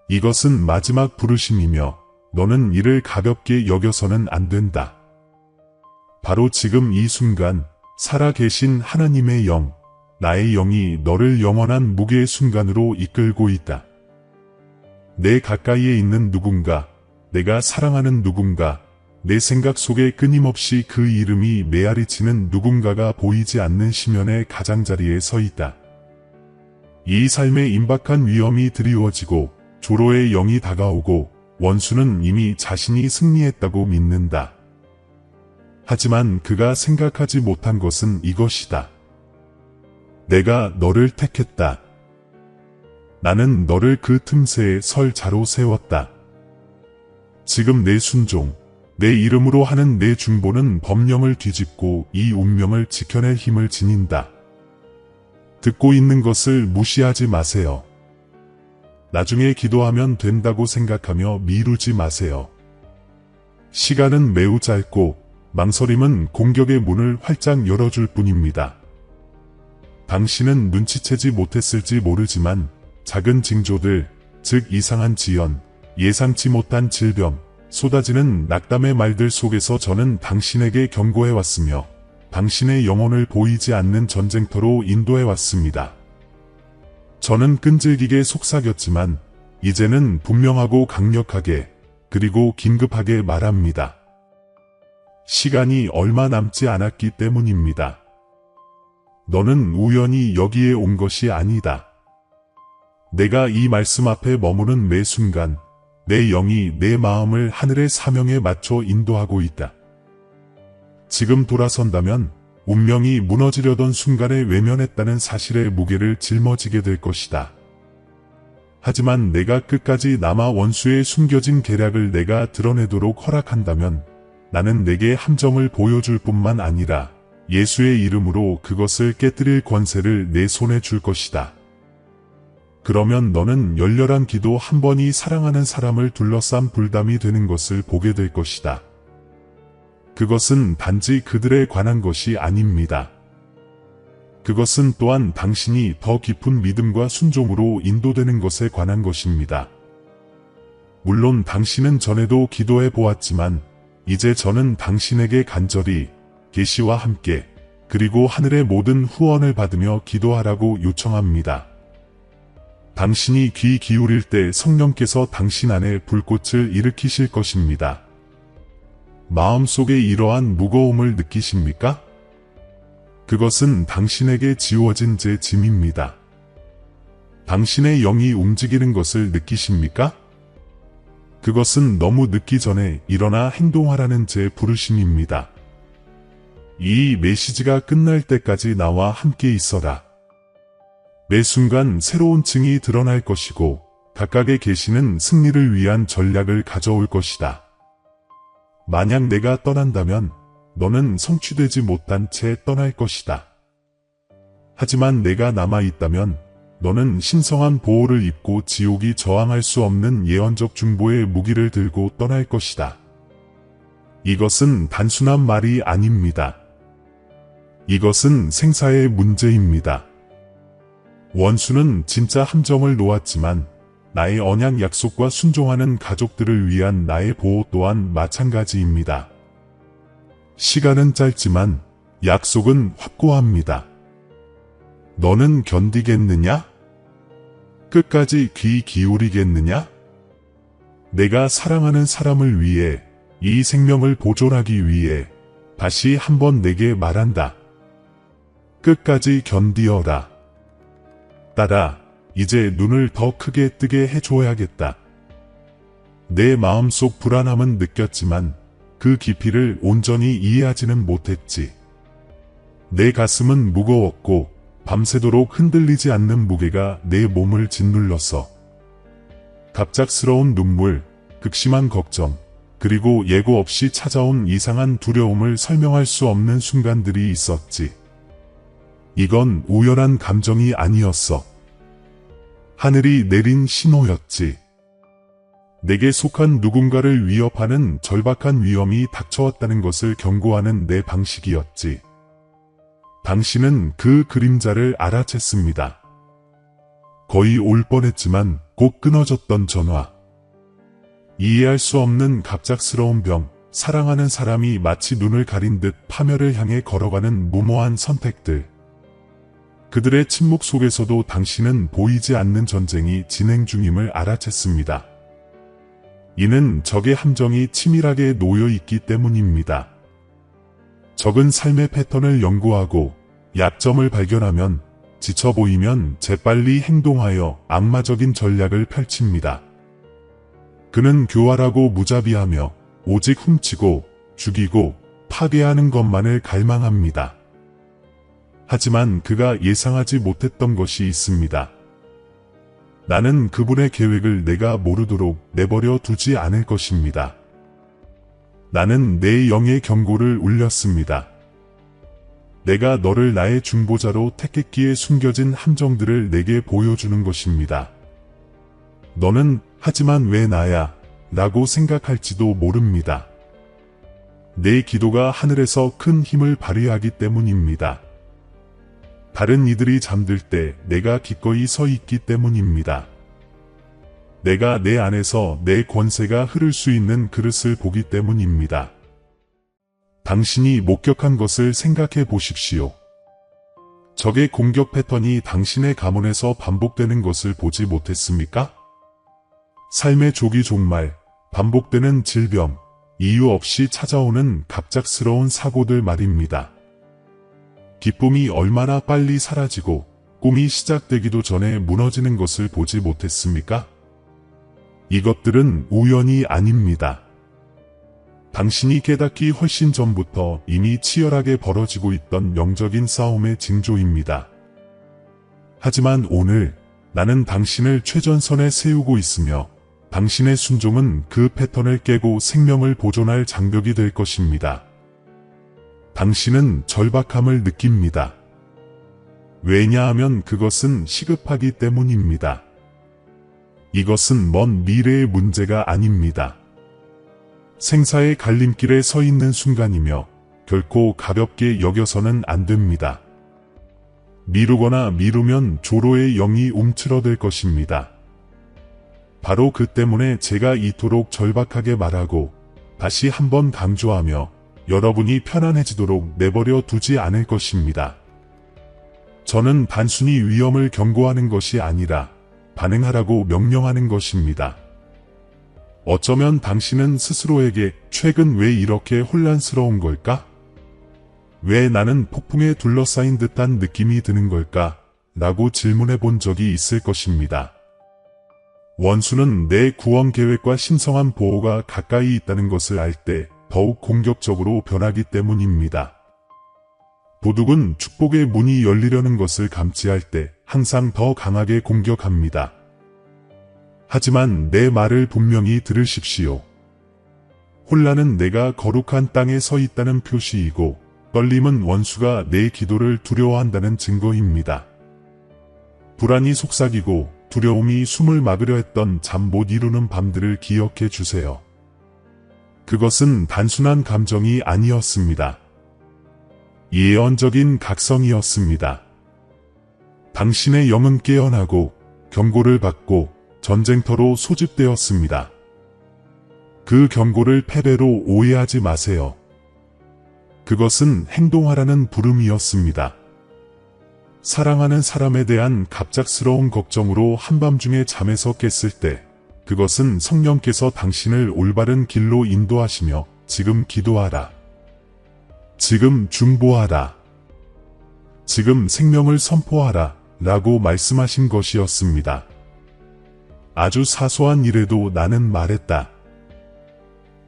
이것은 마지막 부르심이며 너는 이를 가볍게 여겨서는 안 된다. 바로 지금 이 순간 살아계신 하나님의 영, 나의 영이 너를 영원한 무게의 순간으로 이끌고 있다. 내 가까이에 있는 누군가, 내가 사랑하는 누군가, 내 생각 속에 끊임없이 그 이름이 메아리치는 누군가가 보이지 않는 심연의 가장자리에 서 있다. 이 삶의 임박한 위험이 드리워지고 조로의 영이 다가오고 원수는 이미 자신이 승리했다고 믿는다. 하지만 그가 생각하지 못한 것은 이것이다. 내가 너를 택했다. 나는 너를 그 틈새에 설 자로 세웠다. 지금 내 순종, 내 이름으로 하는 내 중보는 법령을 뒤집고 이 운명을 지켜낼 힘을 지닌다. 듣고 있는 것을 무시하지 마세요. 나중에 기도하면 된다고 생각하며 미루지 마세요. 시간은 매우 짧고 망설임은 공격의 문을 활짝 열어줄 뿐입니다. 당신은 눈치채지 못했을지 모르지만 작은 징조들, 즉 이상한 지연, 예상치 못한 질병, 쏟아지는 낙담의 말들 속에서 저는 당신에게 경고해왔으며 당신의 영혼을 보이지 않는 전쟁터로 인도해왔습니다. 저는 끈질기게 속삭였지만 이제는 분명하고 강력하게 그리고 긴급하게 말합니다. 시간이 얼마 남지 않았기 때문입니다. 너는 우연히 여기에 온 것이 아니다. 내가 이 말씀 앞에 머무는 매 순간 내 영이 내 마음을 하늘의 사명에 맞춰 인도하고 있다. 지금 돌아선다면 운명이 무너지려던 순간에 외면했다는 사실의 무게를 짊어지게 될 것이다. 하지만 내가 끝까지 남아 원수의 숨겨진 계략을 내가 드러내도록 허락한다면 나는 내게 함정을 보여줄 뿐만 아니라 예수의 이름으로 그것을 깨뜨릴 권세를 내 손에 줄 것이다. 그러면 너는 열렬한 기도 한 번이 사랑하는 사람을 둘러싼 불담이 되는 것을 보게 될 것이다. 그것은 단지 그들에 관한 것이 아닙니다. 그것은 또한 당신이 더 깊은 믿음과 순종으로 인도되는 것에 관한 것입니다. 물론 당신은 전에도 기도해 보았지만 이제 저는 당신에게 간절히 계시와 함께 그리고 하늘의 모든 후원을 받으며 기도하라고 요청합니다. 당신이 귀 기울일 때 성령께서 당신 안에 불꽃을 일으키실 것입니다. 마음속에 이러한 무거움을 느끼십니까? 그것은 당신에게 지워진 제 짐입니다. 당신의 영이 움직이는 것을 느끼십니까? 그것은 너무 늦기 전에 일어나 행동하라는 제 부르심입니다. 이 메시지가 끝날 때까지 나와 함께 있어라. 매 순간 새로운 층이 드러날 것이고 각각의 계시는 승리를 위한 전략을 가져올 것이다. 만약 내가 떠난다면 너는 성취되지 못한 채 떠날 것이다. 하지만 내가 남아있다면 너는 신성한 보호를 입고 지옥이 저항할 수 없는 예언적 중보의 무기를 들고 떠날 것이다. 이것은 단순한 말이 아닙니다. 이것은 생사의 문제입니다. 원수는 진짜 함정을 놓았지만 나의 언약 약속과 순종하는 가족들을 위한 나의 보호 또한 마찬가지입니다. 시간은 짧지만 약속은 확고합니다. 너는 견디겠느냐? 끝까지 귀 기울이겠느냐? 내가 사랑하는 사람을 위해 이 생명을 보존하기 위해 다시 한번 내게 말한다. 끝까지 견디어라. 딸아, 이제 눈을 더 크게 뜨게 해줘야겠다. 내 마음속 불안함은 느꼈지만 그 깊이를 온전히 이해하지는 못했지. 내 가슴은 무거웠고 밤새도록 흔들리지 않는 무게가 내 몸을 짓눌렀어. 갑작스러운 눈물, 극심한 걱정, 그리고 예고 없이 찾아온 이상한 두려움을 설명할 수 없는 순간들이 있었지. 이건 우연한 감정이 아니었어. 하늘이 내린 신호였지. 내게 속한 누군가를 위협하는 절박한 위험이 닥쳐왔다는 것을 경고하는 내 방식이었지. 당신은 그 그림자를 알아챘습니다. 거의 올 뻔했지만 곧 끊어졌던 전화. 이해할 수 없는 갑작스러운 병, 사랑하는 사람이 마치 눈을 가린 듯 파멸을 향해 걸어가는 무모한 선택들. 그들의 침묵 속에서도 당신은 보이지 않는 전쟁이 진행 중임을 알아챘습니다. 이는 적의 함정이 치밀하게 놓여 있기 때문입니다. 적은 삶의 패턴을 연구하고 약점을 발견하면 지쳐 보이면 재빨리 행동하여 악마적인 전략을 펼칩니다. 그는 교활하고 무자비하며 오직 훔치고 죽이고 파괴하는 것만을 갈망합니다. 하지만 그가 예상하지 못했던 것이 있습니다. 나는 그분의 계획을 내가 모르도록 내버려 두지 않을 것입니다. 나는 내 영의 경고를 울렸습니다. 내가 너를 나의 중보자로 택했기에 숨겨진 함정들을 내게 보여주는 것입니다. 너는 하지만 왜 나야? 라고 생각할지도 모릅니다. 내 기도가 하늘에서 큰 힘을 발휘하기 때문입니다. 다른 이들이 잠들 때 내가 기꺼이 서 있기 때문입니다. 내가 내 안에서 내 권세가 흐를 수 있는 그릇을 보기 때문입니다. 당신이 목격한 것을 생각해 보십시오. 적의 공격 패턴이 당신의 가문에서 반복되는 것을 보지 못했습니까? 삶의 조기 종말, 반복되는 질병, 이유 없이 찾아오는 갑작스러운 사고들 말입니다. 기쁨이 얼마나 빨리 사라지고 꿈이 시작되기도 전에 무너지는 것을 보지 못했습니까? 이것들은 우연이 아닙니다. 당신이 깨닫기 훨씬 전부터 이미 치열하게 벌어지고 있던 영적인 싸움의 징조입니다. 하지만 오늘 나는 당신을 최전선에 세우고 있으며 당신의 순종은 그 패턴을 깨고 생명을 보존할 장벽이 될 것입니다. 당신은 절박함을 느낍니다. 왜냐하면 그것은 시급하기 때문입니다. 이것은 먼 미래의 문제가 아닙니다. 생사의 갈림길에 서 있는 순간이며 결코 가볍게 여겨서는 안 됩니다. 미루거나 미루면 조로의 영이 움츠러들 것입니다. 바로 그 때문에 제가 이토록 절박하게 말하고 다시 한번 강조하며 여러분이 편안해지도록 내버려 두지 않을 것입니다. 저는 단순히 위험을 경고하는 것이 아니라 반응하라고 명령하는 것입니다. 어쩌면 당신은 스스로에게 최근 왜 이렇게 혼란스러운 걸까? 왜 나는 폭풍에 둘러싸인 듯한 느낌이 드는 걸까? 라고 질문해 본 적이 있을 것입니다. 원수는 내 구원 계획과 신성한 보호가 가까이 있다는 것을 알 때 더욱 공격적으로 변하기 때문입니다. 도둑은 축복의 문이 열리려는 것을 감지할 때 항상 더 강하게 공격합니다. 하지만 내 말을 분명히 들으십시오. 혼란은 내가 거룩한 땅에 서 있다는 표시이고 떨림은 원수가 내 기도를 두려워한다는 증거입니다. 불안이 속삭이고 두려움이 숨을 막으려 했던 잠 못 이루는 밤들을 기억해 주세요. 그것은 단순한 감정이 아니었습니다. 예언적인 각성이었습니다. 당신의 영은 깨어나고 경고를 받고 전쟁터로 소집되었습니다. 그 경고를 패배로 오해하지 마세요. 그것은 행동하라는 부름이었습니다. 사랑하는 사람에 대한 갑작스러운 걱정으로 한밤중에 잠에서 깼을 때 그것은 성령께서 당신을 올바른 길로 인도하시며 지금 기도하라. 지금 중보하라. 지금 생명을 선포하라 라고 말씀하신 것이었습니다. 아주 사소한 일에도 나는 말했다.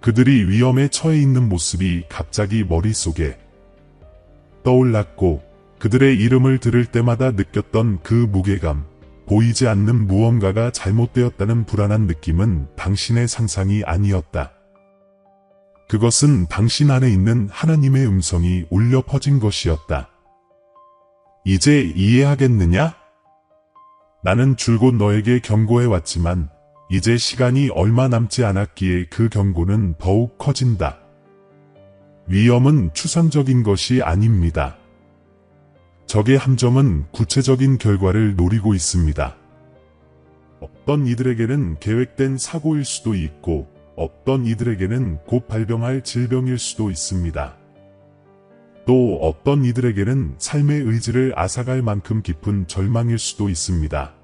그들이 위험에 처해 있는 모습이 갑자기 머릿속에 떠올랐고 그들의 이름을 들을 때마다 느꼈던 그 무게감, 보이지 않는 무언가가 잘못되었다는 불안한 느낌은 당신의 상상이 아니었다. 그것은 당신 안에 있는 하나님의 음성이 울려 퍼진 것이었다. 이제 이해하겠느냐? 나는 줄곧 너에게 경고해 왔지만 이제 시간이 얼마 남지 않았기에 그 경고는 더욱 커진다. 위험은 추상적인 것이 아닙니다. 적의 함정은 구체적인 결과를 노리고 있습니다. 어떤 이들에게는 계획된 사고일 수도 있고 어떤 이들에게는 곧 발병할 질병일 수도 있습니다. 또 어떤 이들에게는 삶의 의지를 앗아갈 만큼 깊은 절망일 수도 있습니다.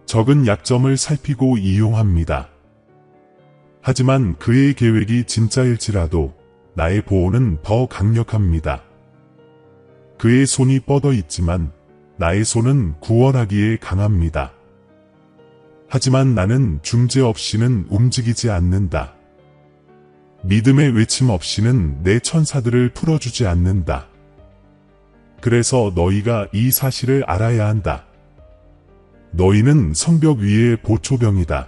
적은 약점을 살피고 이용합니다. 하지만 그의 계획이 진짜일지라도 나의 보호는 더 강력합니다. 그의 손이 뻗어 있지만 나의 손은 구원하기에 강합니다. 하지만 나는 중재 없이는 움직이지 않는다. 믿음의 외침 없이는 내 천사들을 풀어주지 않는다. 그래서 너희가 이 사실을 알아야 한다. 너희는 성벽 위의 보초병이다.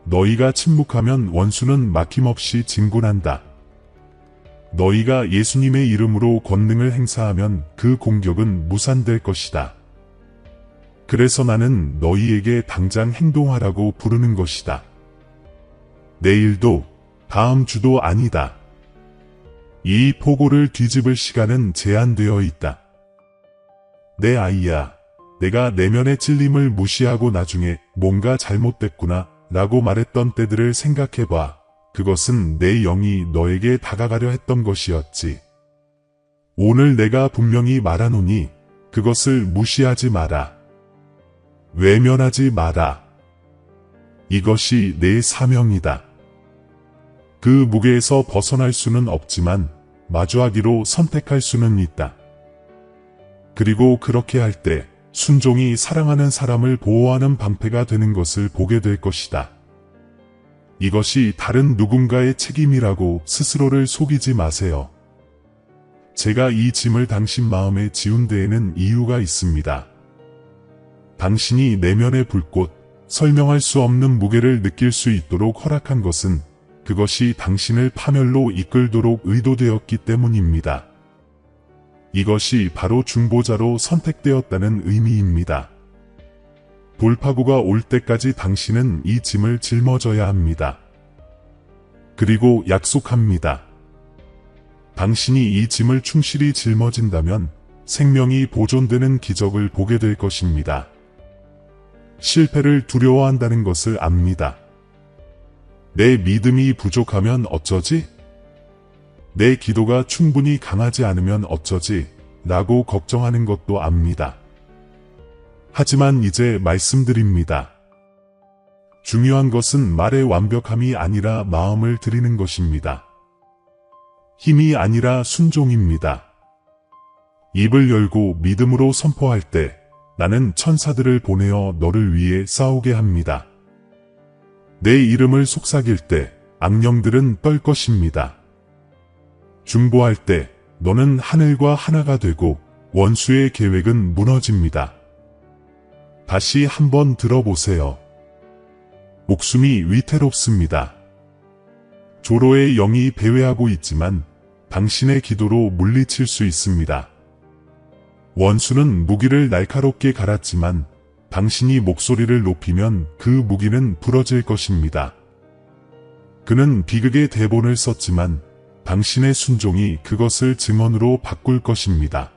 너희가 침묵하면 원수는 막힘없이 진군한다. 너희가 예수님의 이름으로 권능을 행사하면 그 공격은 무산될 것이다. 그래서 나는 너희에게 당장 행동하라고 부르는 것이다. 내일도 다음 주도 아니다. 이 포고를 뒤집을 시간은 제한되어 있다. 내 아이야, 내가 내면의 찔림을 무시하고 나중에 뭔가 잘못됐구나 라고 말했던 때들을 생각해봐. 그것은 내 영이 너에게 다가가려 했던 것이었지. 오늘 내가 분명히 말하노니 그것을 무시하지 마라. 외면하지 마라. 이것이 내 사명이다. 그 무게에서 벗어날 수는 없지만 마주하기로 선택할 수는 있다. 그리고 그렇게 할 때 순종이 사랑하는 사람을 보호하는 방패가 되는 것을 보게 될 것이다. 이것이 다른 누군가의 책임이라고 스스로를 속이지 마세요. 제가 이 짐을 당신 마음에 지운 데에는 이유가 있습니다. 당신이 내면의 불꽃, 설명할 수 없는 무게를 느낄 수 있도록 허락한 것은 그것이 당신을 파멸로 이끌도록 의도되었기 때문입니다. 이것이 바로 중보자로 선택되었다는 의미입니다. 돌파구가 올 때까지 당신은 이 짐을 짊어져야 합니다. 그리고 약속합니다. 당신이 이 짐을 충실히 짊어진다면 생명이 보존되는 기적을 보게 될 것입니다. 실패를 두려워한다는 것을 압니다. 내 믿음이 부족하면 어쩌지? 내 기도가 충분히 강하지 않으면 어쩌지? 라고 걱정하는 것도 압니다. 하지만 이제 말씀드립니다. 중요한 것은 말의 완벽함이 아니라 마음을 드리는 것입니다. 힘이 아니라 순종입니다. 입을 열고 믿음으로 선포할 때 나는 천사들을 보내어 너를 위해 싸우게 합니다. 내 이름을 속삭일 때 악령들은 떨 것입니다. 중보할 때 너는 하늘과 하나가 되고 원수의 계획은 무너집니다. 다시 한번 들어보세요. 목숨이 위태롭습니다. 조로의 영이 배회하고 있지만 당신의 기도로 물리칠 수 있습니다. 원수는 무기를 날카롭게 갈았지만 당신이 목소리를 높이면 그 무기는 부러질 것입니다. 그는 비극의 대본을 썼지만 당신의 순종이 그것을 증언으로 바꿀 것입니다.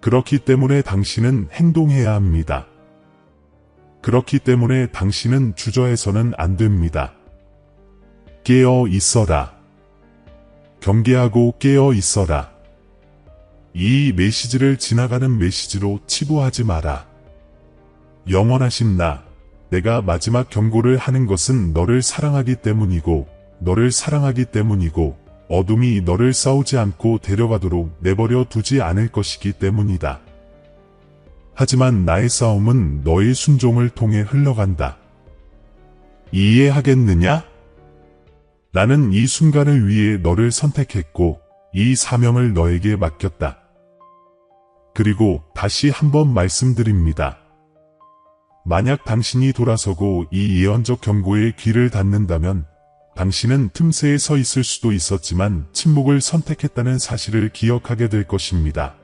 그렇기 때문에 당신은 행동해야 합니다. 그렇기 때문에 당신은 주저해서는 안 됩니다. 깨어 있어라. 경계하고 깨어 있어라. 이 메시지를 지나가는 메시지로 치부하지 마라. 영원하신 나, 내가 마지막 경고를 하는 것은 너를 사랑하기 때문이고, 너를 사랑하기 때문이고, 어둠이 너를 싸우지 않고 데려가도록 내버려 두지 않을 것이기 때문이다. 하지만 나의 싸움은 너의 순종을 통해 흘러간다. 이해하겠느냐? 나는 이 순간을 위해 너를 선택했고, 이 사명을 너에게 맡겼다. 그리고 다시 한번 말씀드립니다. 만약 당신이 돌아서고 이 예언적 경고에 귀를 닫는다면 당신은 틈새에 서 있을 수도 있었지만 침묵을 선택했다는 사실을 기억하게 될 것입니다.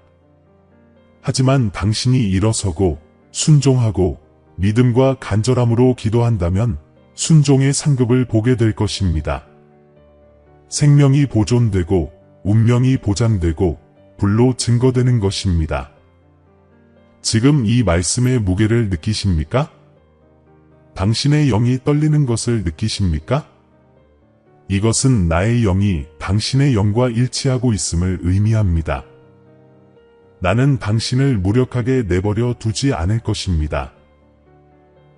하지만 당신이 일어서고 순종하고 믿음과 간절함으로 기도한다면 순종의 상급을 보게 될 것입니다. 생명이 보존되고 운명이 보장되고 불로 증거되는 것입니다. 지금 이 말씀의 무게를 느끼십니까? 당신의 영이 떨리는 것을 느끼십니까? 이것은 나의 영이 당신의 영과 일치하고 있음을 의미합니다. 나는 당신을 무력하게 내버려 두지 않을 것입니다.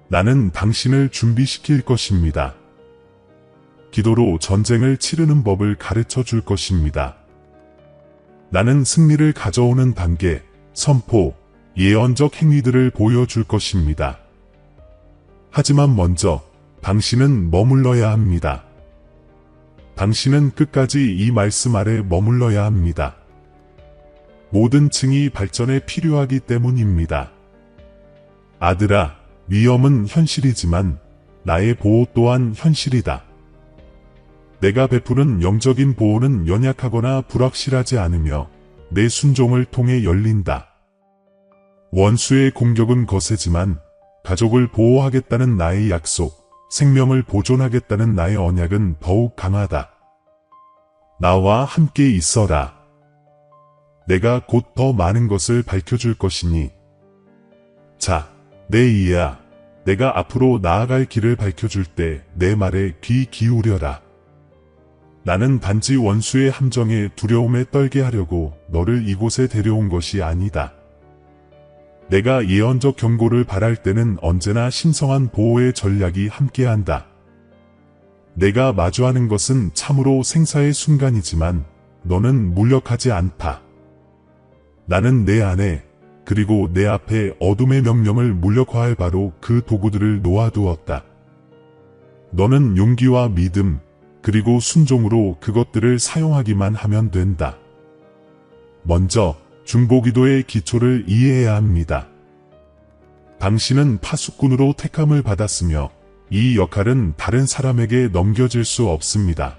나는 당신을 준비시킬 것입니다. 기도로 전쟁을 치르는 법을 가르쳐 줄 것입니다. 나는 승리를 가져오는 단계, 선포, 예언적 행위들을 보여줄 것입니다. 하지만 먼저 당신은 머물러야 합니다. 당신은 끝까지 이 말씀 아래 머물러야 합니다. 모든 층이 발전에 필요하기 때문입니다. 아들아, 위험은 현실이지만 나의 보호 또한 현실이다. 내가 베푸는 영적인 보호는 연약하거나 불확실하지 않으며 내 순종을 통해 열린다. 원수의 공격은 거세지만 가족을 보호하겠다는 나의 약속, 생명을 보존하겠다는 나의 언약은 더욱 강하다. 나와 함께 있어라. 내가 곧 더 많은 것을 밝혀줄 것이니. 자, 내 이야, 내가 앞으로 나아갈 길을 밝혀줄 때 내 말에 귀 기울여라. 나는 단지 원수의 함정에 두려움에 떨게 하려고 너를 이곳에 데려온 것이 아니다. 내가 예언적 경고를 바랄 때는 언제나 신성한 보호의 전략이 함께한다. 내가 마주하는 것은 참으로 생사의 순간이지만 너는 무력하지 않다. 나는 내 안에 그리고 내 앞에 어둠의 명령을 무력화할 바로 그 도구들을 놓아두었다. 너는 용기와 믿음 그리고 순종으로 그것들을 사용하기만 하면 된다. 먼저 중보기도의 기초를 이해해야 합니다. 당신은 파수꾼으로 택함을 받았으며 이 역할은 다른 사람에게 넘겨질 수 없습니다.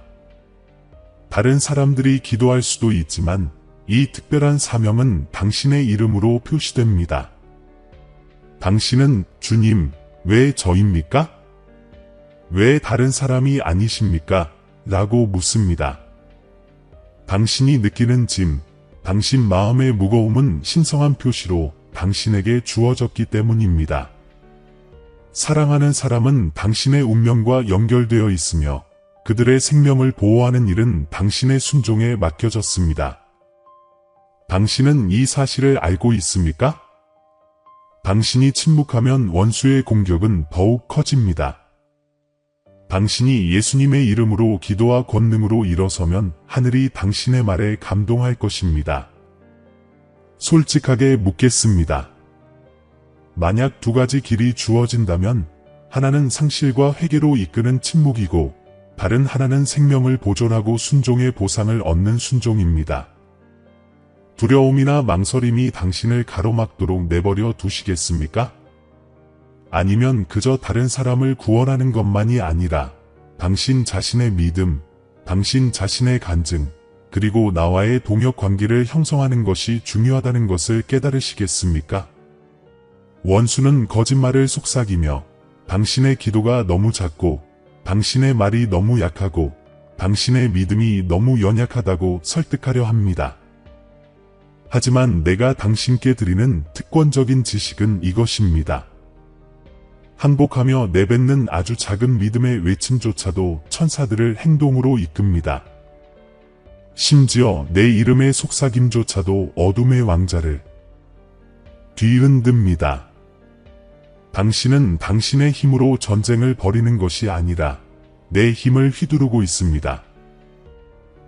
다른 사람들이 기도할 수도 있지만 이 특별한 사명은 당신의 이름으로 표시됩니다. 당신은 주님, 왜 저입니까? 왜 다른 사람이 아니십니까? 라고 묻습니다. 당신이 느끼는 짐, 당신 마음의 무거움은 신성한 표시로 당신에게 주어졌기 때문입니다. 사랑하는 사람은 당신의 운명과 연결되어 있으며 그들의 생명을 보호하는 일은 당신의 순종에 맡겨졌습니다. 당신은 이 사실을 알고 있습니까? 당신이 침묵하면 원수의 공격은 더욱 커집니다. 당신이 예수님의 이름으로 기도와 권능으로 일어서면 하늘이 당신의 말에 감동할 것입니다. 솔직하게 묻겠습니다. 만약 두 가지 길이 주어진다면 하나는 상실과 회개로 이끄는 침묵이고 다른 하나는 생명을 보존하고 순종의 보상을 얻는 순종입니다. 두려움이나 망설임이 당신을 가로막도록 내버려 두시겠습니까? 아니면 그저 다른 사람을 구원하는 것만이 아니라 당신 자신의 믿음, 당신 자신의 간증, 그리고 나와의 동역 관계를 형성하는 것이 중요하다는 것을 깨달으시겠습니까? 원수는 거짓말을 속삭이며 당신의 기도가 너무 작고 당신의 말이 너무 약하고 당신의 믿음이 너무 연약하다고 설득하려 합니다. 하지만 내가 당신께 드리는 특권적인 지식은 이것입니다. 항복하며 내뱉는 아주 작은 믿음의 외침조차도 천사들을 행동으로 이끕니다. 심지어 내 이름의 속삭임조차도 어둠의 왕자를 뒤흔듭니다. 당신은 당신의 힘으로 전쟁을 벌이는 것이 아니라 내 힘을 휘두르고 있습니다.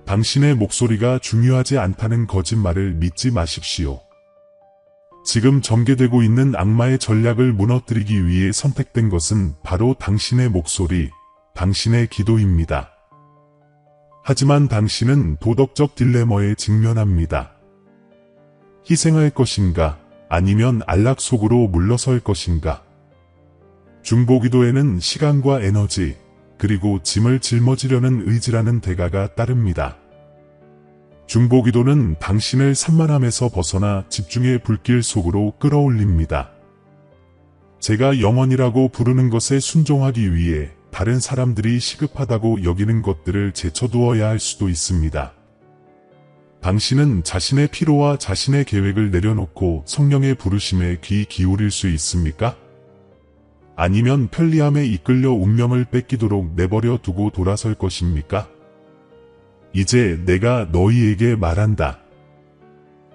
당신의 목소리가 중요하지 않다는 거짓말을 믿지 마십시오. 지금 전개되고 있는 악마의 전략을 무너뜨리기 위해 선택된 것은 바로 당신의 목소리, 당신의 기도입니다. 하지만 당신은 도덕적 딜레마에 직면합니다. 희생할 것인가, 아니면 안락 속으로 물러설 것인가? 중보기도에는 시간과 에너지, 그리고 짐을 짊어지려는 의지라는 대가가 따릅니다. 중보기도는 당신을 산만함에서 벗어나 집중의 불길 속으로 끌어올립니다. 제가 영원이라고 부르는 것에 순종하기 위해 다른 사람들이 시급하다고 여기는 것들을 제쳐두어야 할 수도 있습니다. 당신은 자신의 피로와 자신의 계획을 내려놓고 성령의 부르심에 귀 기울일 수 있습니까? 아니면 편리함에 이끌려 운명을 뺏기도록 내버려 두고 돌아설 것입니까? 이제 내가 너희에게 말한다.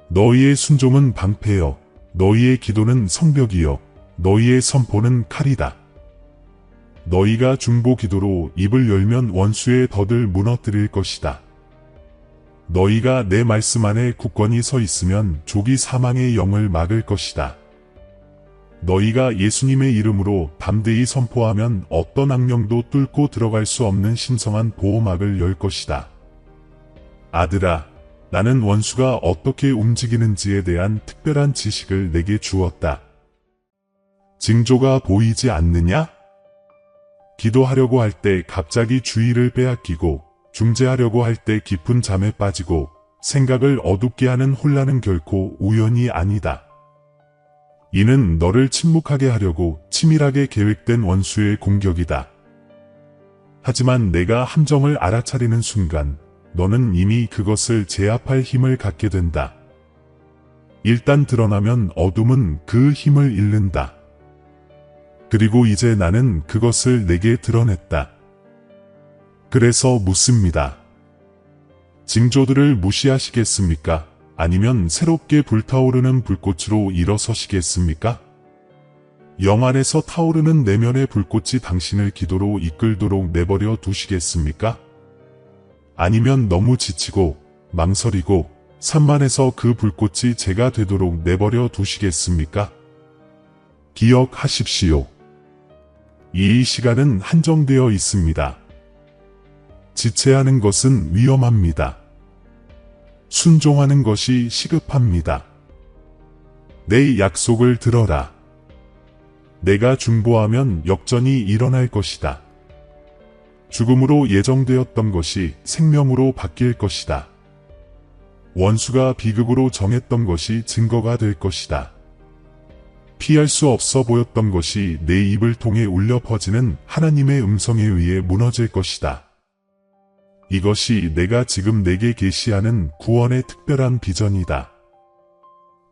너희의 순종은 방패여, 너희의 기도는 성벽이여, 너희의 선포는 칼이다. 너희가 중보 기도로 입을 열면 원수의 덫을 무너뜨릴 것이다. 너희가 내 말씀 안에 굳건히 서 있으면 조기 사망의 영을 막을 것이다. 너희가 예수님의 이름으로 담대히 선포하면 어떤 악령도 뚫고 들어갈 수 없는 신성한 보호막을 열 것이다. 아들아, 나는 원수가 어떻게 움직이는지에 대한 특별한 지식을 내게 주었다. 징조가 보이지 않느냐? 기도하려고 할 때 갑자기 주의를 빼앗기고, 중재하려고 할 때 깊은 잠에 빠지고, 생각을 어둡게 하는 혼란은 결코 우연이 아니다. 이는 너를 침묵하게 하려고 치밀하게 계획된 원수의 공격이다. 하지만 내가 함정을 알아차리는 순간, 너는 이미 그것을 제압할 힘을 갖게 된다. 일단 드러나면 어둠은 그 힘을 잃는다. 그리고 이제 나는 그것을 내게 드러냈다. 그래서 묻습니다. 징조들을 무시하시겠습니까? 아니면 새롭게 불타오르는 불꽃으로 일어서시겠습니까? 영 안에서 타오르는 내면의 불꽃이 당신을 기도로 이끌도록 내버려 두시겠습니까? 아니면 너무 지치고 망설이고 산만해서 그 불꽃이 제가 되도록 내버려 두시겠습니까? 기억하십시오. 이 시간은 한정되어 있습니다. 지체하는 것은 위험합니다. 순종하는 것이 시급합니다. 내 약속을 들어라. 내가 중보하면 역전이 일어날 것이다. 죽음으로 예정되었던 것이 생명으로 바뀔 것이다. 원수가 비극으로 정했던 것이 증거가 될 것이다. 피할 수 없어 보였던 것이 내 입을 통해 울려 퍼지는 하나님의 음성에 의해 무너질 것이다. 이것이 내가 지금 내게 계시하는 구원의 특별한 비전이다.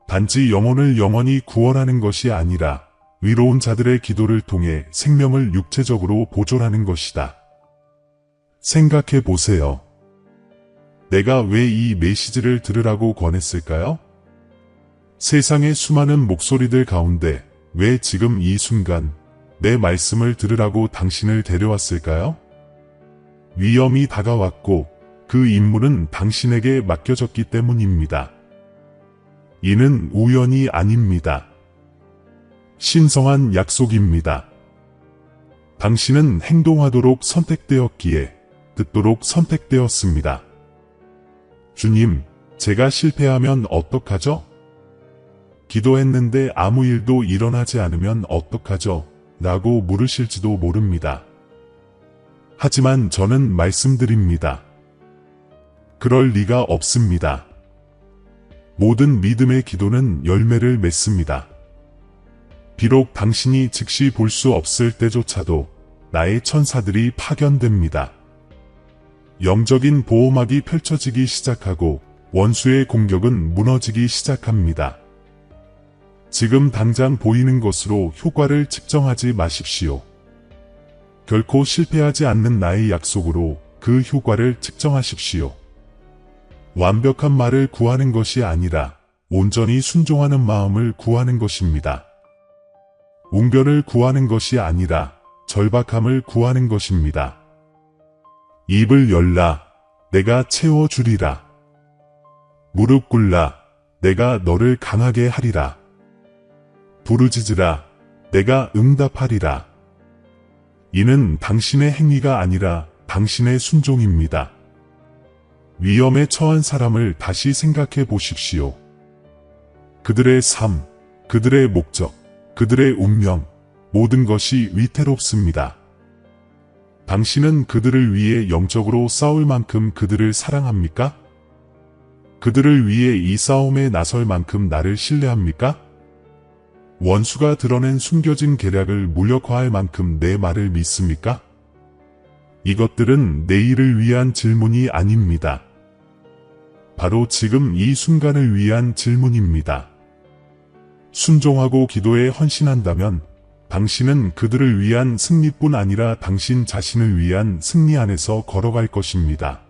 단지 영혼을 영원히 구원하는 것이 아니라 위로운 자들의 기도를 통해 생명을 육체적으로 보존하는 것이다. 생각해 보세요. 내가 왜 이 메시지를 들으라고 권했을까요? 세상의 수많은 목소리들 가운데 왜 지금 이 순간 내 말씀을 들으라고 당신을 데려왔을까요? 위험이 다가왔고 그 임무는 당신에게 맡겨졌기 때문입니다. 이는 우연이 아닙니다. 신성한 약속입니다. 당신은 행동하도록 선택되었기에 듣도록 선택되었습니다. 주님, 제가 실패하면 어떡하죠? 기도했는데 아무 일도 일어나지 않으면 어떡하죠? 라고 물으실지도 모릅니다. 하지만 저는 말씀드립니다. 그럴 리가 없습니다. 모든 믿음의 기도는 열매를 맺습니다. 비록 당신이 즉시 볼 수 없을 때조차도 나의 천사들이 파견됩니다. 영적인 보호막이 펼쳐지기 시작하고 원수의 공격은 무너지기 시작합니다. 지금 당장 보이는 것으로 효과를 측정하지 마십시오. 결코 실패하지 않는 나의 약속으로 그 효과를 측정하십시오. 완벽한 말을 구하는 것이 아니라 온전히 순종하는 마음을 구하는 것입니다. 웅변을 구하는 것이 아니라 절박함을 구하는 것입니다. 입을 열라, 내가 채워주리라. 무릎 꿇라, 내가 너를 강하게 하리라. 부르짖으라, 내가 응답하리라. 이는 당신의 행위가 아니라 당신의 순종입니다. 위험에 처한 사람을 다시 생각해 보십시오. 그들의 삶, 그들의 목적, 그들의 운명, 모든 것이 위태롭습니다. 당신은 그들을 위해 영적으로 싸울 만큼 그들을 사랑합니까? 그들을 위해 이 싸움에 나설 만큼 나를 신뢰합니까? 원수가 드러낸 숨겨진 계략을 무력화할 만큼 내 말을 믿습니까? 이것들은 내일을 위한 질문이 아닙니다. 바로 지금 이 순간을 위한 질문입니다. 순종하고 기도에 헌신한다면 당신은 그들을 위한 승리뿐 아니라 당신 자신을 위한 승리 안에서 걸어갈 것입니다.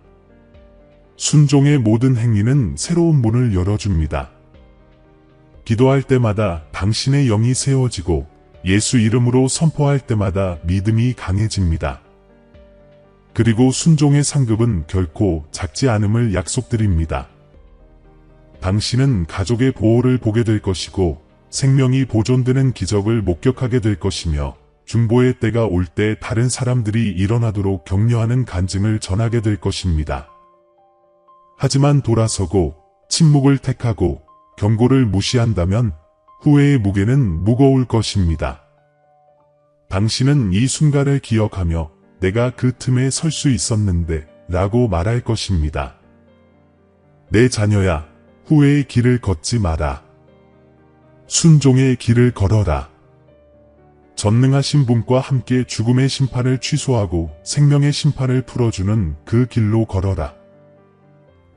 순종의 모든 행위는 새로운 문을 열어줍니다. 기도할 때마다 당신의 영이 세워지고 예수 이름으로 선포할 때마다 믿음이 강해집니다. 그리고 순종의 상급은 결코 작지 않음을 약속드립니다. 당신은 가족의 보호를 보게 될 것이고 생명이 보존되는 기적을 목격하게 될 것이며 중보의 때가 올 때 다른 사람들이 일어나도록 격려하는 간증을 전하게 될 것입니다. 하지만 돌아서고 침묵을 택하고 경고를 무시한다면 후회의 무게는 무거울 것입니다. 당신은 이 순간을 기억하며 내가 그 틈에 설 수 있었는데 라고 말할 것입니다. 내 자녀야, 후회의 길을 걷지 마라. 순종의 길을 걸어라. 전능하신 분과 함께 죽음의 심판을 취소하고 생명의 심판을 풀어주는 그 길로 걸어라.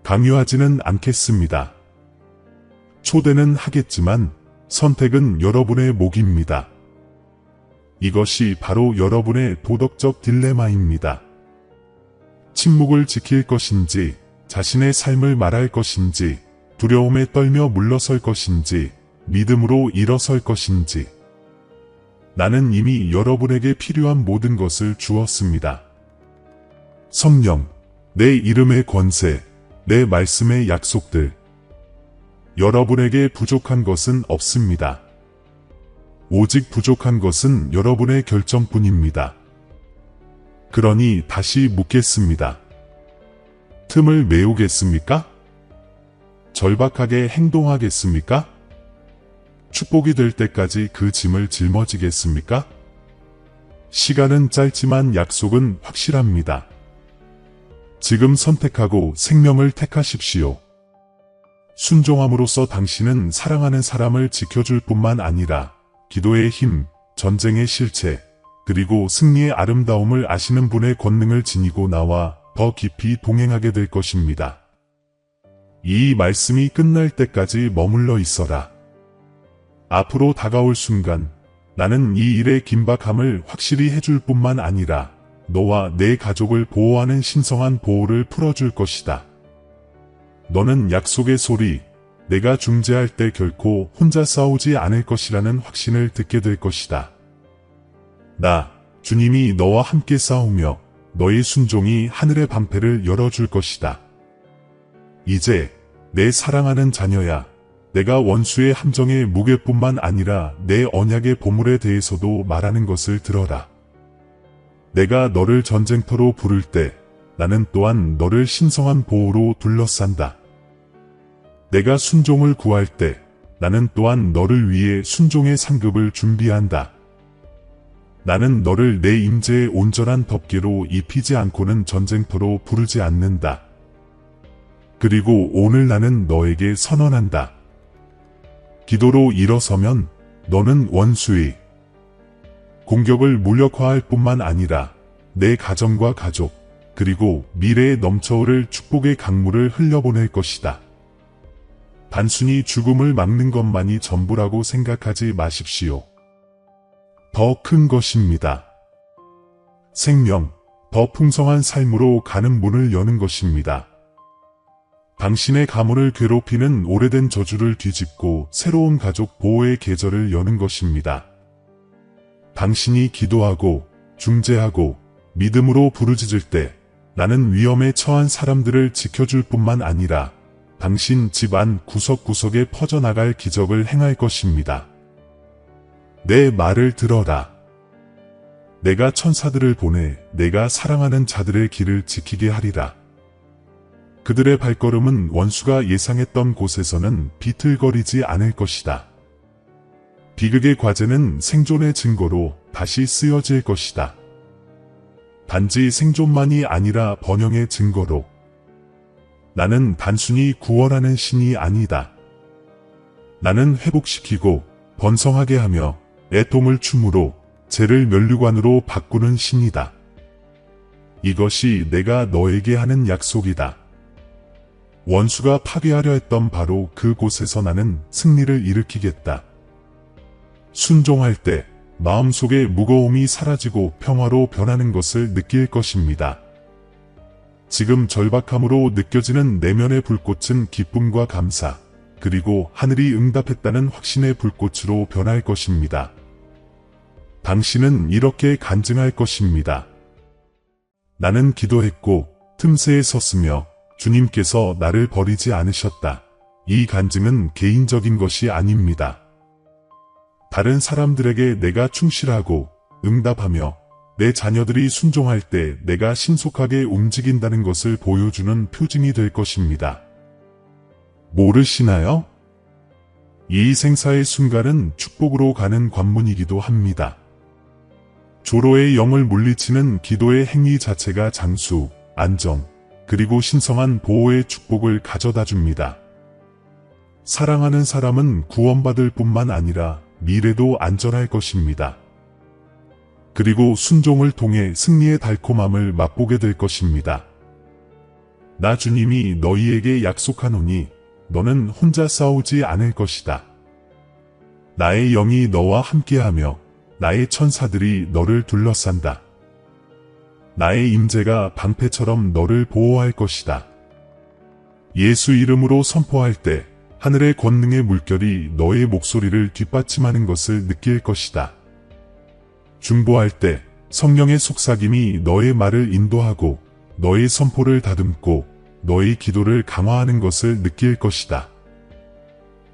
강요하지는 않겠습니다. 초대는 하겠지만 선택은 여러분의 몫입니다. 이것이 바로 여러분의 도덕적 딜레마입니다. 침묵을 지킬 것인지, 자신의 삶을 말할 것인지, 두려움에 떨며 물러설 것인지, 믿음으로 일어설 것인지. 나는 이미 여러분에게 필요한 모든 것을 주었습니다. 성령, 내 이름의 권세, 내 말씀의 약속들. 여러분에게 부족한 것은 없습니다. 오직 부족한 것은 여러분의 결정뿐입니다. 그러니 다시 묻겠습니다. 틈을 메우겠습니까? 절박하게 행동하겠습니까? 축복이 될 때까지 그 짐을 짊어지겠습니까? 시간은 짧지만 약속은 확실합니다. 지금 선택하고 생명을 택하십시오. 순종함으로써 당신은 사랑하는 사람을 지켜줄 뿐만 아니라 기도의 힘, 전쟁의 실체, 그리고 승리의 아름다움을 아시는 분의 권능을 지니고 나와 더 깊이 동행하게 될 것입니다. 이 말씀이 끝날 때까지 머물러 있어라. 앞으로 다가올 순간 나는 이 일의 긴박함을 확실히 해줄 뿐만 아니라 너와 내 가족을 보호하는 신성한 보호를 풀어줄 것이다. 너는 약속의 소리, 내가 중재할 때 결코 혼자 싸우지 않을 것이라는 확신을 듣게 될 것이다. 나, 주님이 너와 함께 싸우며 너의 순종이 하늘의 방패를 열어줄 것이다. 이제 내 사랑하는 자녀야, 내가 원수의 함정의 무게뿐만 아니라 내 언약의 보물에 대해서도 말하는 것을 들어라. 내가 너를 전쟁터로 부를 때 나는 또한 너를 신성한 보호로 둘러싼다. 내가 순종을 구할 때 나는 또한 너를 위해 순종의 상급을 준비한다. 나는 너를 내 임재의 온전한 덮개로 입히지 않고는 전쟁터로 부르지 않는다. 그리고 오늘 나는 너에게 선언한다. 기도로 일어서면 너는 원수의 공격을 무력화할 뿐만 아니라 내 가정과 가족, 그리고 미래에 넘쳐오를 축복의 강물을 흘려보낼 것이다. 단순히 죽음을 막는 것만이 전부라고 생각하지 마십시오. 더 큰 것입니다. 생명, 더 풍성한 삶으로 가는 문을 여는 것입니다. 당신의 가문을 괴롭히는 오래된 저주를 뒤집고 새로운 가족 보호의 계절을 여는 것입니다. 당신이 기도하고 중재하고 믿음으로 부르짖을 때 나는 위험에 처한 사람들을 지켜줄 뿐만 아니라 당신 집안 구석구석에 퍼져나갈 기적을 행할 것입니다. 내 말을 들어라. 내가 천사들을 보내 내가 사랑하는 자들의 길을 지키게 하리라. 그들의 발걸음은 원수가 예상했던 곳에서는 비틀거리지 않을 것이다. 비극의 과제는 생존의 증거로 다시 쓰여질 것이다. 단지 생존만이 아니라 번영의 증거로. 나는 단순히 구원하는 신이 아니다. 나는 회복시키고 번성하게 하며 애통을 춤으로 죄를 면류관으로 바꾸는 신이다. 이것이 내가 너에게 하는 약속이다. 원수가 파괴하려 했던 바로 그곳에서 나는 승리를 일으키겠다. 순종할 때 마음속의 무거움이 사라지고 평화로 변하는 것을 느낄 것입니다. 지금 절박함으로 느껴지는 내면의 불꽃은 기쁨과 감사, 그리고 하늘이 응답했다는 확신의 불꽃으로 변할 것입니다. 당신은 이렇게 간증할 것입니다. 나는 기도했고 틈새에 섰으며 주님께서 나를 버리지 않으셨다. 이 간증은 개인적인 것이 아닙니다. 다른 사람들에게 내가 충실하고 응답하며 내 자녀들이 순종할 때 내가 신속하게 움직인다는 것을 보여주는 표징이 될 것입니다. 모르시나요? 이 생사의 순간은 축복으로 가는 관문이기도 합니다. 조로의 영을 물리치는 기도의 행위 자체가 장수, 안정, 그리고 신성한 보호의 축복을 가져다 줍니다. 사랑하는 사람은 구원받을 뿐만 아니라 미래도 안전할 것입니다. 그리고 순종을 통해 승리의 달콤함을 맛보게 될 것입니다. 나 주님이 너희에게 약속하노니 너는 혼자 싸우지 않을 것이다. 나의 영이 너와 함께하며 나의 천사들이 너를 둘러싼다. 나의 임재가 방패처럼 너를 보호할 것이다. 예수 이름으로 선포할 때 하늘의 권능의 물결이 너의 목소리를 뒷받침하는 것을 느낄 것이다. 중보할 때 성령의 속삭임이 너의 말을 인도하고 너의 선포를 다듬고 너의 기도를 강화하는 것을 느낄 것이다.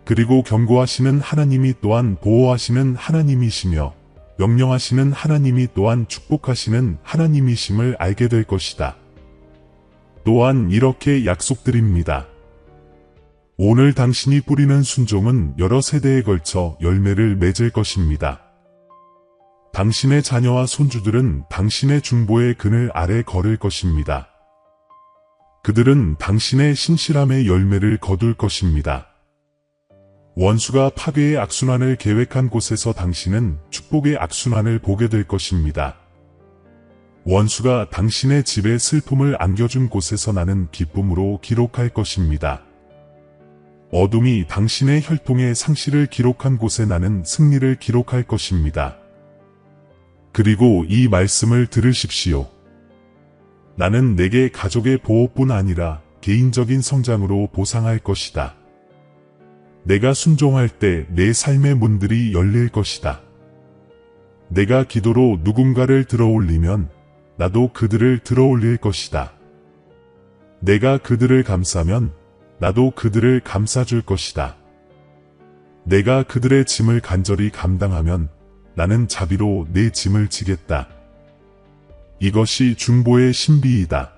그리고 경고하시는 하나님이 또한 보호하시는 하나님이시며 명령하시는 하나님이 또한 축복하시는 하나님이심을 알게 될 것이다. 또한 이렇게 약속드립니다. 오늘 당신이 뿌리는 순종은 여러 세대에 걸쳐 열매를 맺을 것입니다. 당신의 자녀와 손주들은 당신의 중보의 그늘 아래 걸을 것입니다. 그들은 당신의 신실함의 열매를 거둘 것입니다. 원수가 파괴의 악순환을 계획한 곳에서 당신은 축복의 악순환을 보게 될 것입니다. 원수가 당신의 집에 슬픔을 안겨준 곳에서 나는 기쁨으로 기록할 것입니다. 어둠이 당신의 혈통의 상실을 기록한 곳에 나는 승리를 기록할 것입니다. 그리고 이 말씀을 들으십시오. 나는 내게 가족의 보호뿐 아니라 개인적인 성장으로 보상할 것이다. 내가 순종할 때 내 삶의 문들이 열릴 것이다. 내가 기도로 누군가를 들어올리면 나도 그들을 들어올릴 것이다. 내가 그들을 감싸면 나도 그들을 감싸줄 것이다. 내가 그들의 짐을 간절히 감당하면 나는 자비로 내 짐을 지겠다. 이것이 중보의 신비이다.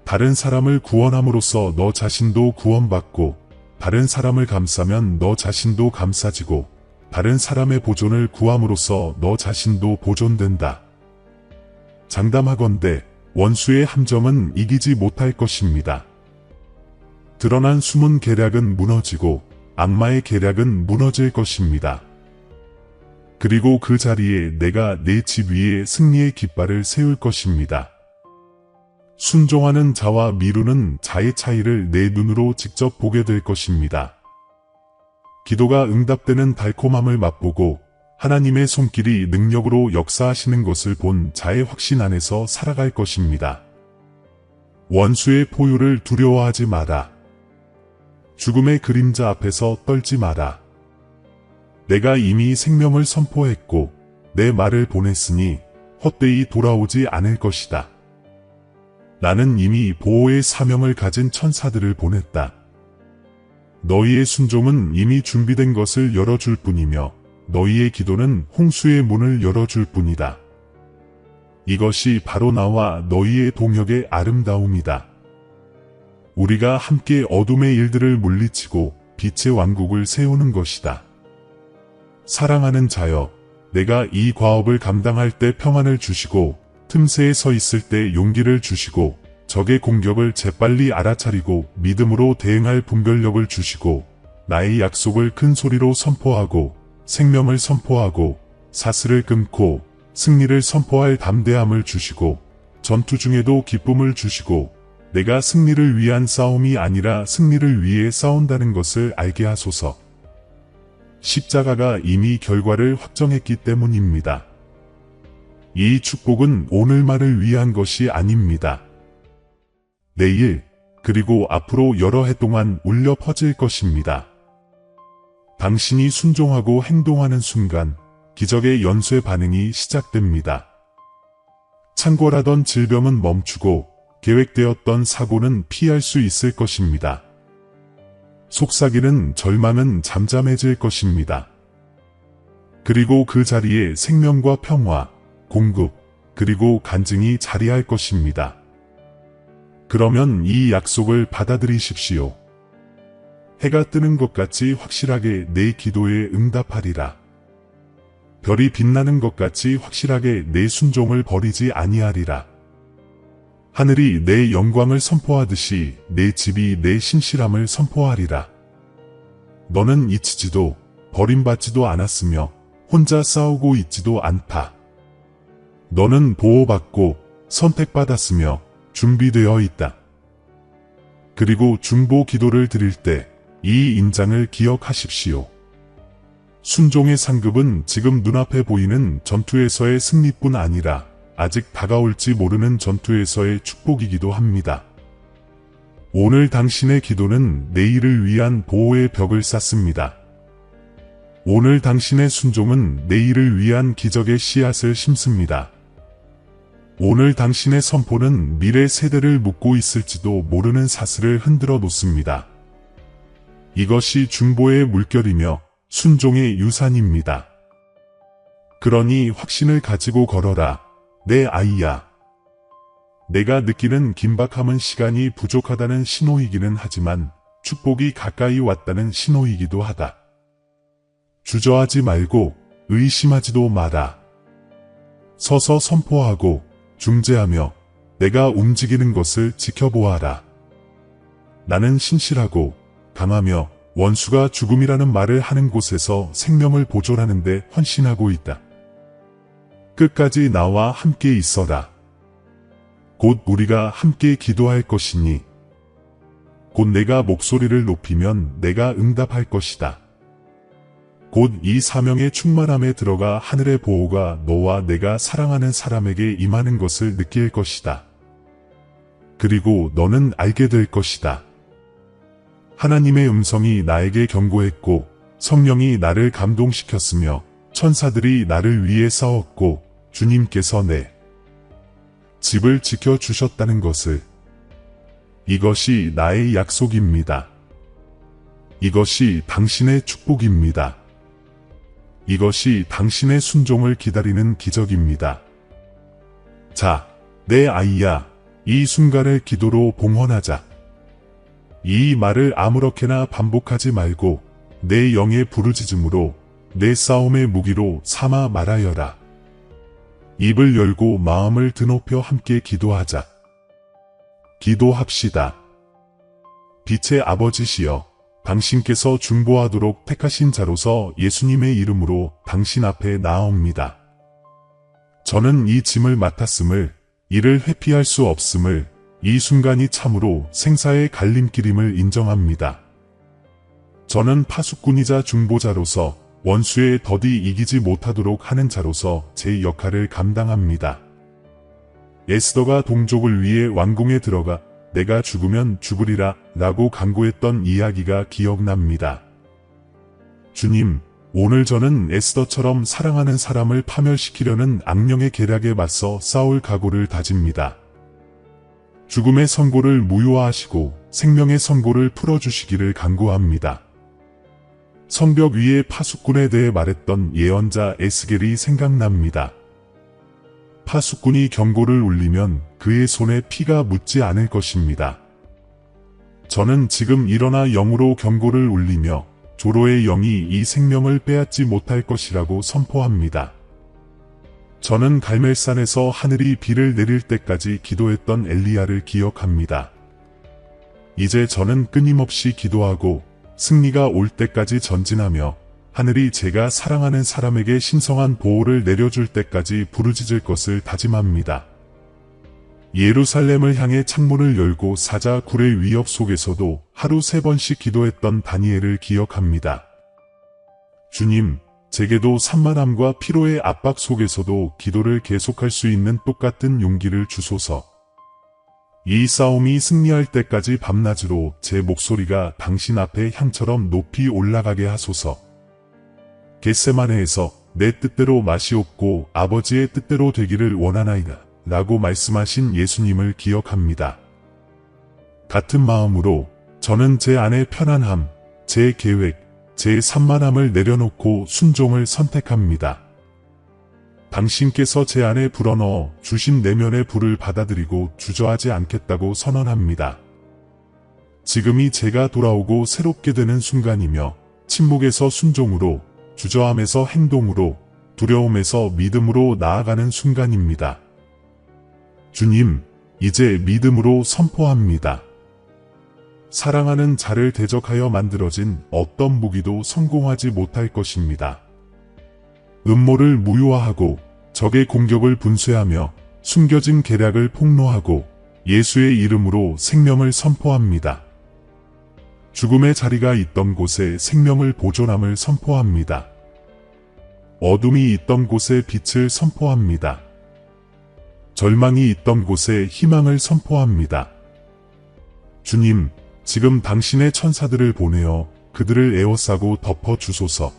다른 사람을 구원함으로써 너 자신도 구원받고 다른 사람을 감싸면 너 자신도 감싸지고 다른 사람의 보존을 구함으로써 너 자신도 보존된다. 장담하건대 원수의 함정은 이기지 못할 것입니다. 드러난 숨은 계략은 무너지고 악마의 계략은 무너질 것입니다. 그리고 그 자리에 내가 내 집 위에 승리의 깃발을 세울 것입니다. 순종하는 자와 미루는 자의 차이를 내 눈으로 직접 보게 될 것입니다. 기도가 응답되는 달콤함을 맛보고 하나님의 손길이 능력으로 역사하시는 것을 본 자의 확신 안에서 살아갈 것입니다. 원수의 포효를 두려워하지 마라. 죽음의 그림자 앞에서 떨지 마라. 내가 이미 생명을 선포했고 내 말을 보냈으니 헛되이 돌아오지 않을 것이다. 나는 이미 보호의 사명을 가진 천사들을 보냈다. 너희의 순종은 이미 준비된 것을 열어줄 뿐이며 너희의 기도는 홍수의 문을 열어줄 뿐이다. 이것이 바로 나와 너희의 동역의 아름다움이다. 우리가 함께 어둠의 일들을 물리치고 빛의 왕국을 세우는 것이다. 사랑하는 자여, 내가 이 과업을 감당할 때 평안을 주시고 틈새에 서 있을 때 용기를 주시고 적의 공격을 재빨리 알아차리고 믿음으로 대응할 분별력을 주시고 나의 약속을 큰 소리로 선포하고 생명을 선포하고 사슬을 끊고 승리를 선포할 담대함을 주시고 전투 중에도 기쁨을 주시고 내가 승리를 위한 싸움이 아니라 승리를 위해 싸운다는 것을 알게 하소서. 십자가가 이미 결과를 확정했기 때문입니다. 이 축복은 오늘만을 위한 것이 아닙니다. 내일, 그리고 앞으로 여러 해 동안 울려 퍼질 것입니다. 당신이 순종하고 행동하는 순간, 기적의 연쇄 반응이 시작됩니다. 창궐하던 질병은 멈추고, 계획되었던 사고는 피할 수 있을 것입니다. 속삭이는 절망은 잠잠해질 것입니다. 그리고 그 자리에 생명과 평화, 공급, 그리고 간증이 자리할 것입니다. 그러면 이 약속을 받아들이십시오. 해가 뜨는 것 같이 확실하게 내 기도에 응답하리라. 별이 빛나는 것 같이 확실하게 내 순종을 버리지 아니하리라. 하늘이 내 영광을 선포하듯이 내 집이 내 신실함을 선포하리라. 너는 잊히지도 버림받지도 않았으며 혼자 싸우고 있지도 않다. 너는 보호받고 선택받았으며 준비되어 있다. 그리고 중보 기도를 드릴 때 이 인장을 기억하십시오. 순종의 상급은 지금 눈앞에 보이는 전투에서의 승리뿐 아니라 아직 다가올지 모르는 전투에서의 축복이기도 합니다. 오늘 당신의 기도는 내일을 위한 보호의 벽을 쌓습니다. 오늘 당신의 순종은 내일을 위한 기적의 씨앗을 심습니다. 오늘 당신의 선포는 미래 세대를 묶고 있을지도 모르는 사슬을 흔들어 놓습니다. 이것이 중보의 물결이며 순종의 유산입니다. 그러니 확신을 가지고 걸어라, 내 아이야. 내가 느끼는 긴박함은 시간이 부족하다는 신호이기는 하지만 축복이 가까이 왔다는 신호이기도 하다. 주저하지 말고 의심하지도 마라. 서서 선포하고 중재하며 내가 움직이는 것을 지켜보아라. 나는 신실하고 강하며 원수가 죽음이라는 말을 하는 곳에서 생명을 보존하는 데 헌신하고 있다. 끝까지 나와 함께 있어라. 곧 우리가 함께 기도할 것이니 곧 내가 목소리를 높이면 내가 응답할 것이다. 곧 이 사명의 충만함에 들어가 하늘의 보호가 너와 내가 사랑하는 사람에게 임하는 것을 느낄 것이다. 그리고 너는 알게 될 것이다. 하나님의 음성이 나에게 경고했고 성령이 나를 감동시켰으며 천사들이 나를 위해 싸웠고 주님께서 내 집을 지켜주셨다는 것을. 이것이 나의 약속입니다. 이것이 당신의 축복입니다. 이것이 당신의 순종을 기다리는 기적입니다. 자, 내 아이야, 이 순간을 기도로 봉헌하자. 이 말을 아무렇게나 반복하지 말고 내 영의 부르짖음으로 내 싸움의 무기로 삼아 말하여라. 입을 열고 마음을 드높여 함께 기도하자. 기도합시다. 빛의 아버지시여, 당신께서 중보하도록 택하신 자로서 예수님의 이름으로 당신 앞에 나아옵니다. 저는 이 짐을 맡았음을, 이를 회피할 수 없음을, 이 순간이 참으로 생사의 갈림길임을 인정합니다. 저는 파수꾼이자 중보자로서 원수의 더디 이기지 못하도록 하는 자로서 제 역할을 감당합니다. 에스더가 동족을 위해 왕궁에 들어가 내가 죽으면 죽으리라 라고 간구했던 이야기가 기억납니다. 주님, 오늘 저는 에스더처럼 사랑하는 사람을 파멸시키려는 악령의 계략에 맞서 싸울 각오를 다집니다. 죽음의 선고를 무효화하시고 생명의 선고를 풀어주시기를 간구합니다. 성벽 위에 파수꾼에 대해 말했던 예언자 에스겔이 생각납니다. 파수꾼이 경고를 울리면 그의 손에 피가 묻지 않을 것입니다. 저는 지금 일어나 영으로 경고를 울리며 조로의 영이 이 생명을 빼앗지 못할 것이라고 선포합니다. 저는 갈멜산에서 하늘이 비를 내릴 때까지 기도했던 엘리야를 기억합니다. 이제 저는 끊임없이 기도하고 승리가 올 때까지 전진하며 하늘이 제가 사랑하는 사람에게 신성한 보호를 내려줄 때까지 부르짖을 것을 다짐합니다. 예루살렘을 향해 창문을 열고 사자 굴의 위협 속에서도 하루 3번씩 기도했던 다니엘을 기억합니다. 주님, 제게도 산만함과 피로의 압박 속에서도 기도를 계속할 수 있는 똑같은 용기를 주소서. 이 싸움이 승리할 때까지 밤낮으로 제 목소리가 당신 앞에 향처럼 높이 올라가게 하소서. 겟세마네에서 내 뜻대로 마시옵고 아버지의 뜻대로 되기를 원하나이다 라고 말씀하신 예수님을 기억합니다. 같은 마음으로 저는 제 안의 편안함, 제 계획, 제 산만함을 내려놓고 순종을 선택합니다. 당신께서 제 안에 불어넣어 주신 내면의 불을 받아들이고 주저하지 않겠다고 선언합니다. 지금이 제가 돌아오고 새롭게 되는 순간이며 침묵에서 순종으로, 주저함에서 행동으로, 두려움에서 믿음으로 나아가는 순간입니다. 주님, 이제 믿음으로 선포합니다. 사랑하는 자를 대적하여 만들어진 어떤 무기도 성공하지 못할 것입니다. 음모를 무효화하고 적의 공격을 분쇄하며 숨겨진 계략을 폭로하고 예수의 이름으로 생명을 선포합니다. 죽음의 자리가 있던 곳에 생명을 보존함을 선포합니다. 어둠이 있던 곳에 빛을 선포합니다. 절망이 있던 곳에 희망을 선포합니다. 주님, 지금 당신의 천사들을 보내어 그들을 에워싸고 덮어주소서.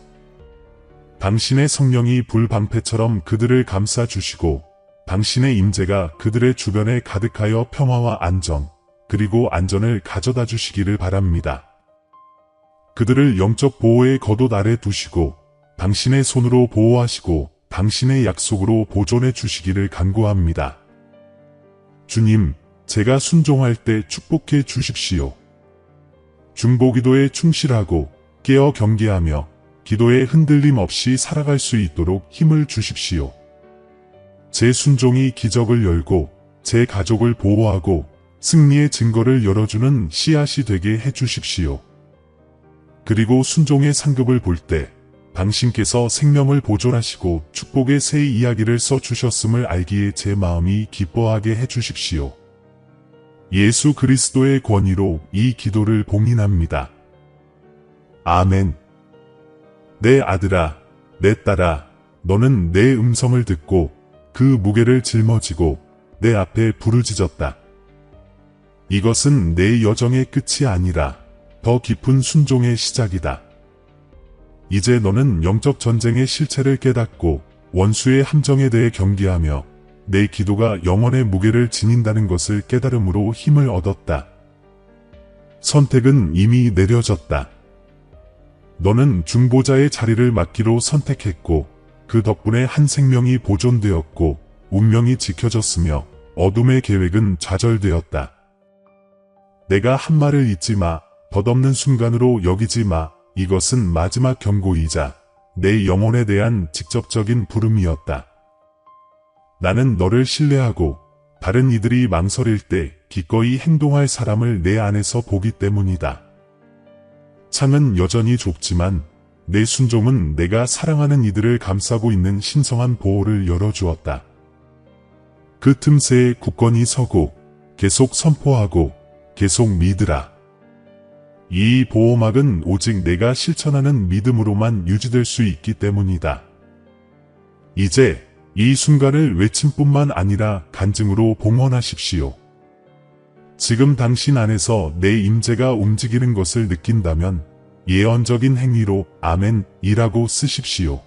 당신의 성령이 불방패처럼 그들을 감싸주시고 당신의 임재가 그들의 주변에 가득하여 평화와 안정, 그리고 안전을 가져다 주시기를 바랍니다. 그들을 영적 보호의 겉옷 아래 두시고 당신의 손으로 보호하시고 당신의 약속으로 보존해 주시기를 간구합니다. 주님, 제가 순종할 때 축복해 주십시오. 중보기도에 충실하고 깨어 경계하며 기도에 흔들림 없이 살아갈 수 있도록 힘을 주십시오. 제 순종이 기적을 열고 제 가족을 보호하고 승리의 증거를 열어주는 씨앗이 되게 해주십시오. 그리고 순종의 상급을 볼 때 당신께서 생명을 보존하시고 축복의 새 이야기를 써주셨음을 알기에 제 마음이 기뻐하게 해주십시오. 예수 그리스도의 권위로 이 기도를 봉인합니다. 아멘. 내 아들아, 내 딸아, 너는 내 음성을 듣고 그 무게를 짊어지고 내 앞에 부르짖었다. 이것은 내 여정의 끝이 아니라 더 깊은 순종의 시작이다. 이제 너는 영적 전쟁의 실체를 깨닫고 원수의 함정에 대해 경계하며 내 기도가 영원의 무게를 지닌다는 것을 깨달음으로 힘을 얻었다. 선택은 이미 내려졌다. 너는 중보자의 자리를 맡기로 선택했고 그 덕분에 한 생명이 보존되었고 운명이 지켜졌으며 어둠의 계획은 좌절되었다. 내가 한 말을 잊지 마, 덧없는 순간으로 여기지 마. 이것은 마지막 경고이자 내 영혼에 대한 직접적인 부름이었다. 나는 너를 신뢰하고 다른 이들이 망설일 때 기꺼이 행동할 사람을 내 안에서 보기 때문이다. 창은 여전히 좁지만 내 순종은 내가 사랑하는 이들을 감싸고 있는 신성한 보호를 열어주었다. 그 틈새에 굳건히 서고 계속 선포하고 계속 믿으라. 이 보호막은 오직 내가 실천하는 믿음으로만 유지될 수 있기 때문이다. 이제 이 순간을 외침뿐만 아니라 간증으로 봉헌하십시오. 지금 당신 안에서 내 임재가 움직이는 것을 느낀다면 예언적인 행위로 아멘이라고 쓰십시오.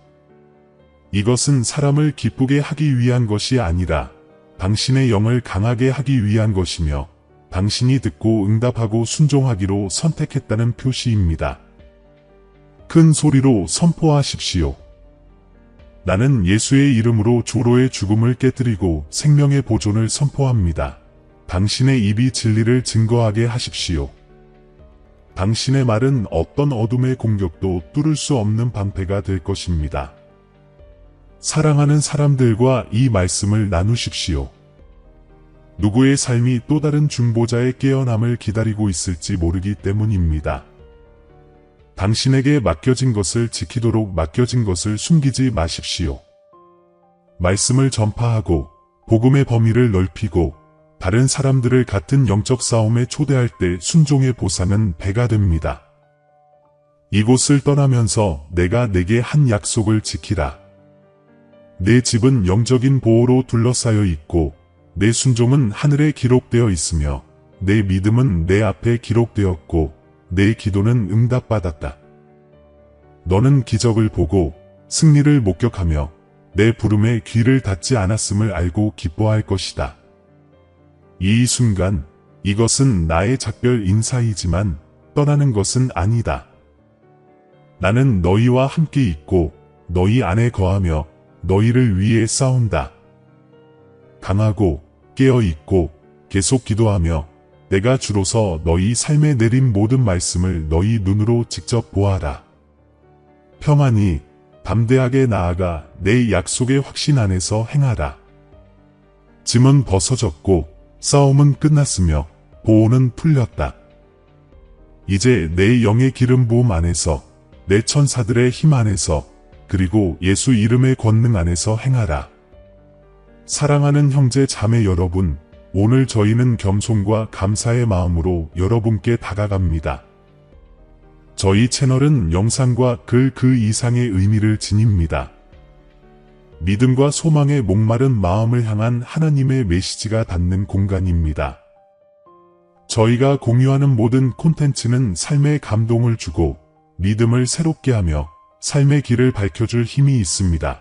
이것은 사람을 기쁘게 하기 위한 것이 아니라 당신의 영을 강하게 하기 위한 것이며 당신이 듣고 응답하고 순종하기로 선택했다는 표시입니다. 큰 소리로 선포하십시오. 나는 예수의 이름으로 조로의 죽음을 깨뜨리고 생명의 보존을 선포합니다. 당신의 입이 진리를 증거하게 하십시오. 당신의 말은 어떤 어둠의 공격도 뚫을 수 없는 방패가 될 것입니다. 사랑하는 사람들과 이 말씀을 나누십시오. 누구의 삶이 또 다른 중보자의 깨어남을 기다리고 있을지 모르기 때문입니다. 당신에게 맡겨진 것을 지키도록 맡겨진 것을 숨기지 마십시오. 말씀을 전파하고 복음의 범위를 넓히고 다른 사람들을 같은 영적 싸움에 초대할 때 순종의 보상은 배가 됩니다. 이곳을 떠나면서 내가 내게 한 약속을 지키라. 내 집은 영적인 보호로 둘러싸여 있고 내 순종은 하늘에 기록되어 있으며 내 믿음은 내 앞에 기록되었고 내 기도는 응답받았다. 너는 기적을 보고 승리를 목격하며 내 부름에 귀를 닫지 않았음을 알고 기뻐할 것이다. 이 순간 이것은 나의 작별 인사이지만 떠나는 것은 아니다. 나는 너희와 함께 있고 너희 안에 거하며 너희를 위해 싸운다. 강하고 깨어있고 계속 기도하며 내가 주로서 너희 삶에 내린 모든 말씀을 너희 눈으로 직접 보아라. 평안히 담대하게 나아가 내 약속의 확신 안에서 행하라. 짐은 벗어졌고 싸움은 끝났으며 보호는 풀렸다. 이제 내 영의 기름 부음 안에서 내 천사들의 힘 안에서 그리고 예수 이름의 권능 안에서 행하라. 사랑하는 형제 자매 여러분, 오늘 저희는 겸손과 감사의 마음으로 여러분께 다가갑니다. 저희 채널은 영상과 글 그 이상의 의미를 지닙니다. 믿음과 소망의 목마른 마음을 향한 하나님의 메시지가 닿는 공간입니다. 저희가 공유하는 모든 콘텐츠는 삶에 감동을 주고 믿음을 새롭게 하며 삶의 길을 밝혀줄 힘이 있습니다.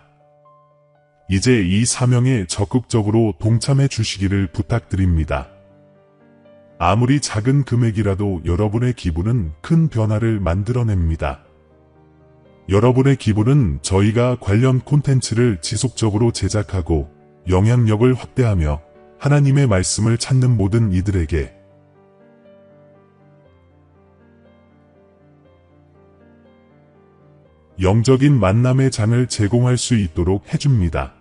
이제 이 사명에 적극적으로 동참해 주시기를 부탁드립니다. 아무리 작은 금액이라도 여러분의 기부는 큰 변화를 만들어냅니다. 여러분의 기부는 저희가 관련 콘텐츠를 지속적으로 제작하고 영향력을 확대하며 하나님의 말씀을 찾는 모든 이들에게 영적인 만남의 장을 제공할 수 있도록 해줍니다.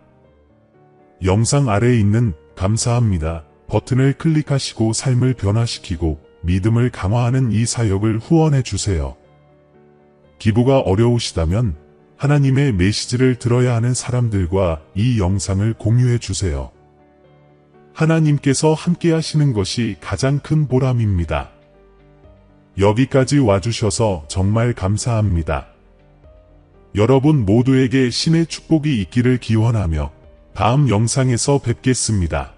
영상 아래에 있는 감사합니다 버튼을 클릭하시고 삶을 변화시키고 믿음을 강화하는 이 사역을 후원해 주세요. 기부가 어려우시다면 하나님의 메시지를 들어야 하는 사람들과 이 영상을 공유해 주세요. 하나님께서 함께 하시는 것이 가장 큰 보람입니다. 여기까지 와주셔서 정말 감사합니다. 여러분 모두에게 신의 축복이 있기를 기원하며 다음 영상에서 뵙겠습니다.